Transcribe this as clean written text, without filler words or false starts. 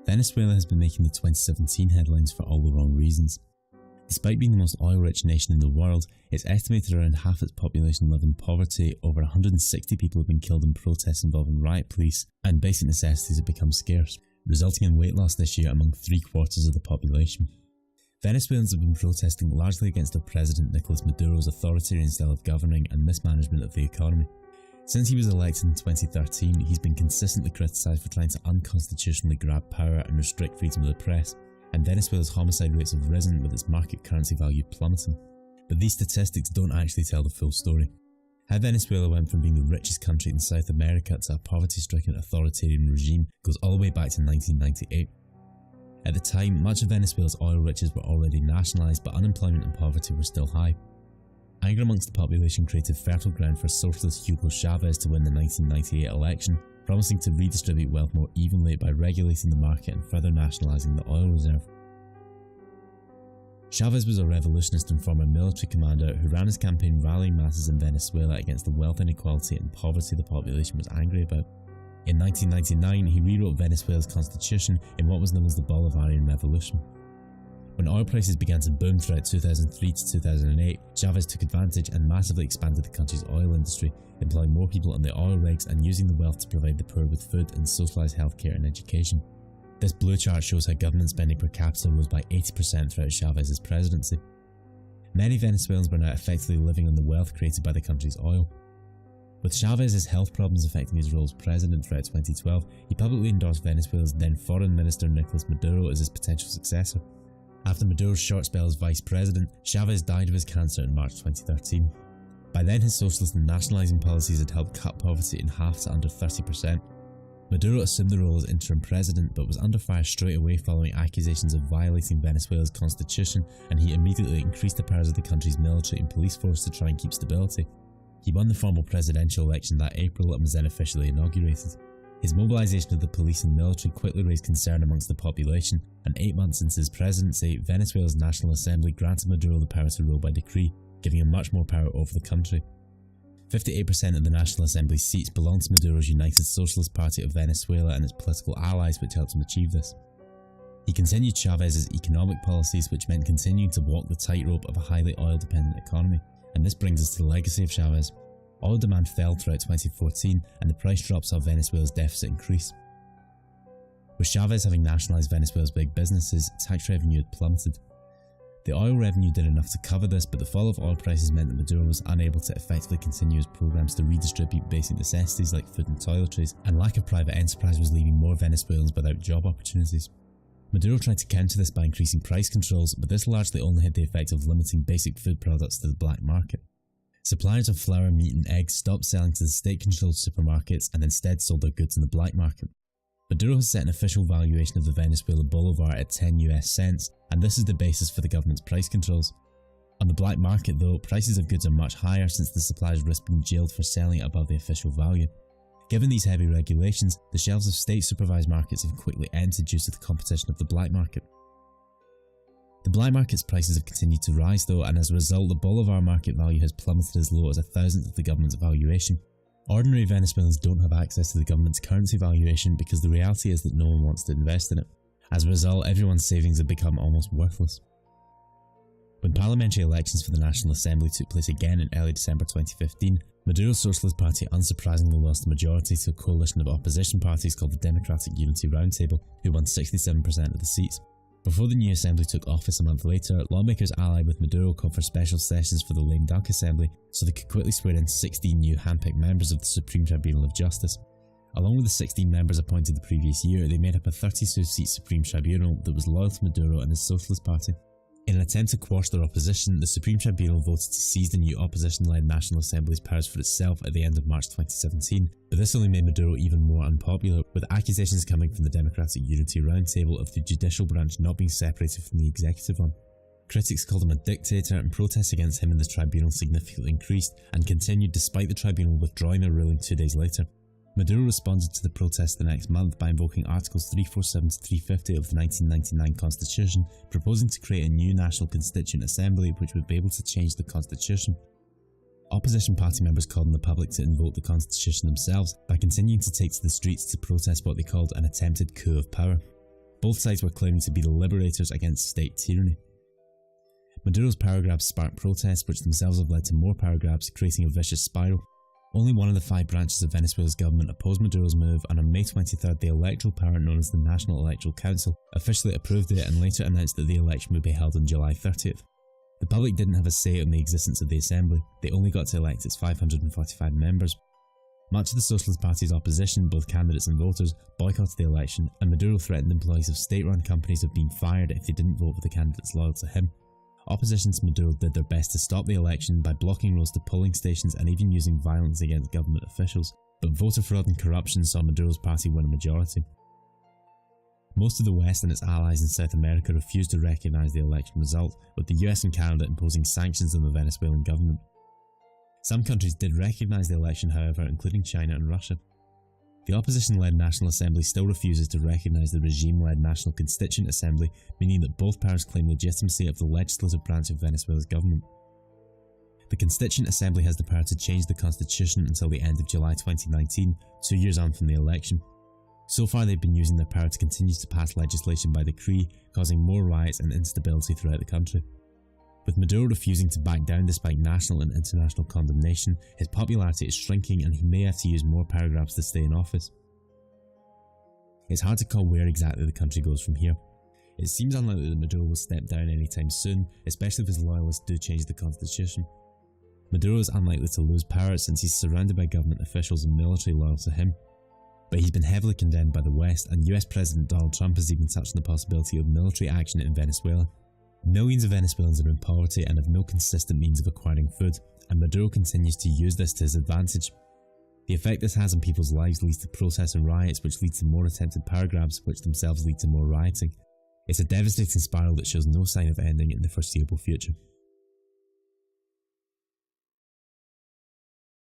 Venezuela has been making the 2017 headlines for all the wrong reasons. Despite being the most oil-rich nation in the world, it's estimated around half its population live in poverty. Over 160 people have been killed in protests involving riot police, and basic necessities have become scarce, resulting in weight loss this year among 3/4 of the population. Venezuelans have been protesting largely against their president Nicolas Maduro's authoritarian style of governing and mismanagement of the economy. Since he was elected in 2013, he's been consistently criticised for trying to unconstitutionally grab power and restrict freedom of the press, and Venezuela's homicide rates have risen with its market currency value plummeting. But these statistics don't actually tell the full story. How Venezuela went from being the richest country in South America to a poverty-stricken authoritarian regime goes all the way back to 1998. At the time, much of Venezuela's oil riches were already nationalised, but unemployment and poverty were still high. Anger amongst the population created fertile ground for socialist Hugo Chavez to win the 1998 election, promising to redistribute wealth more evenly by regulating the market and further nationalising the oil reserve. Chavez was a revolutionist and former military commander who ran his campaign rallying masses in Venezuela against the wealth inequality and poverty the population was angry about. In 1999, he rewrote Venezuela's constitution in what was known as the Bolivarian Revolution. When oil prices began to boom throughout 2003 to 2008, Chavez took advantage and massively expanded the country's oil industry, employing more people on the oil rigs and using the wealth to provide the poor with food and socialised healthcare and education. This blue chart shows how government spending per capita rose by 80% throughout Chavez's presidency. Many Venezuelans were now effectively living on the wealth created by the country's oil. With Chavez's health problems affecting his role as president throughout 2012, he publicly endorsed Venezuela's then foreign minister Nicolas Maduro as his potential successor. After Maduro's short spell as vice president, Chavez died of his cancer in March 2013. By then, his socialist and nationalising policies had helped cut poverty in half to under 30%. Maduro assumed the role as interim president, but was under fire straight away following accusations of violating Venezuela's constitution, and he immediately increased the powers of the country's military and police force to try and keep stability. He won the formal presidential election that April and was then officially inaugurated. His mobilisation of the police and military quickly raised concern amongst the population, and 8 months into his presidency, Venezuela's National Assembly granted Maduro the power to rule by decree, giving him much more power over the country. 58% of the National Assembly's seats belonged to Maduro's United Socialist Party of Venezuela and its political allies, which helped him achieve this. He continued Chavez's economic policies, which meant continuing to walk the tightrope of a highly oil-dependent economy, and this brings us to the legacy of Chavez. Oil demand fell throughout 2014 and the price drop saw Venezuela's deficit increase. With Chavez having nationalised Venezuela's big businesses, tax revenue had plummeted. The oil revenue did enough to cover this, but the fall of oil prices meant that Maduro was unable to effectively continue his programs to redistribute basic necessities like food and toiletries, and lack of private enterprise was leaving more Venezuelans without job opportunities. Maduro tried to counter this by increasing price controls, but this largely only had the effect of limiting basic food products to the black market. Suppliers of flour, meat and eggs stopped selling to the state-controlled supermarkets and instead sold their goods in the black market. Maduro has set an official valuation of the Venezuela bolivar at 10 US cents, and this is the basis for the government's price controls. On the black market though, prices of goods are much higher since the suppliers risk being jailed for selling above the official value. Given these heavy regulations, the shelves of state-supervised markets have quickly emptied due to the competition of the black market. The black market's prices have continued to rise though, and as a result the bolivar market value has plummeted as low as 1,000th of the government's valuation. Ordinary Venezuelans don't have access to the government's currency valuation because the reality is that no one wants to invest in it. As a result, everyone's savings have become almost worthless. When parliamentary elections for the National Assembly took place again in early December 2015, Maduro's Socialist Party unsurprisingly lost the majority to a coalition of opposition parties called the Democratic Unity Roundtable, who won 67% of the seats. Before the new assembly took office a month later, lawmakers allied with Maduro called for special sessions for the lame duck assembly so they could quickly swear in 16 new hand-picked members of the Supreme Tribunal of Justice. Along with the 16 members appointed the previous year, they made up a 32-seat Supreme Tribunal that was loyal to Maduro and his Socialist Party. In an attempt to quash their opposition, the Supreme Tribunal voted to seize the new opposition-led National Assembly's powers for itself at the end of March 2017, but this only made Maduro even more unpopular, with accusations coming from the Democratic Unity Roundtable of the judicial branch not being separated from the executive one. Critics called him a dictator, and protests against him in the tribunal significantly increased and continued despite the tribunal withdrawing their ruling 2 days later. Maduro responded to the protests the next month by invoking Articles 347 to 350 of the 1999 Constitution, proposing to create a new National Constituent Assembly which would be able to change the Constitution. Opposition party members called on the public to invoke the Constitution themselves by continuing to take to the streets to protest what they called an attempted coup of power. Both sides were claiming to be the liberators against state tyranny. Maduro's power grabs sparked protests, which themselves have led to more power grabs, creating a vicious spiral. Only one of the 5 branches of Venezuela's government opposed Maduro's move, and on May 23rd the electoral power known as the National Electoral Council officially approved it and later announced that the election would be held on July 30th. The public didn't have a say in the existence of the assembly, they only got to elect its 545 members. Much of the Socialist Party's opposition, both candidates and voters, boycotted the election, and Maduro threatened employees of state-run companies of being fired if they didn't vote for the candidates loyal to him. Opposition to Maduro did their best to stop the election by blocking roads to polling stations and even using violence against government officials, but voter fraud and corruption saw Maduro's party win a majority. Most of the West and its allies in South America refused to recognise the election result, with the US and Canada imposing sanctions on the Venezuelan government. Some countries did recognise the election, however, including China and Russia. The opposition-led National Assembly still refuses to recognise the regime-led National Constituent Assembly, meaning that both powers claim legitimacy of the legislative branch of Venezuela's government. The Constituent Assembly has the power to change the constitution until the end of July 2019, 2 years on from the election. So far they've been using their power to continue to pass legislation by decree, causing more riots and instability throughout the country. With Maduro refusing to back down despite national and international condemnation, his popularity is shrinking and he may have to use more power grabs to stay in office. It's hard to call where exactly the country goes from here. It seems unlikely that Maduro will step down anytime soon, especially if his loyalists do change the constitution. Maduro is unlikely to lose power since he's surrounded by government officials and military loyal to him. But he's been heavily condemned by the West, and US President Donald Trump has even touched on the possibility of military action in Venezuela. Millions of Venezuelans are in poverty and have no consistent means of acquiring food, and Maduro continues to use this to his advantage. The effect this has on people's lives leads to protests and riots, which lead to more attempted power grabs, which themselves lead to more rioting. It's a devastating spiral that shows no sign of ending in the foreseeable future.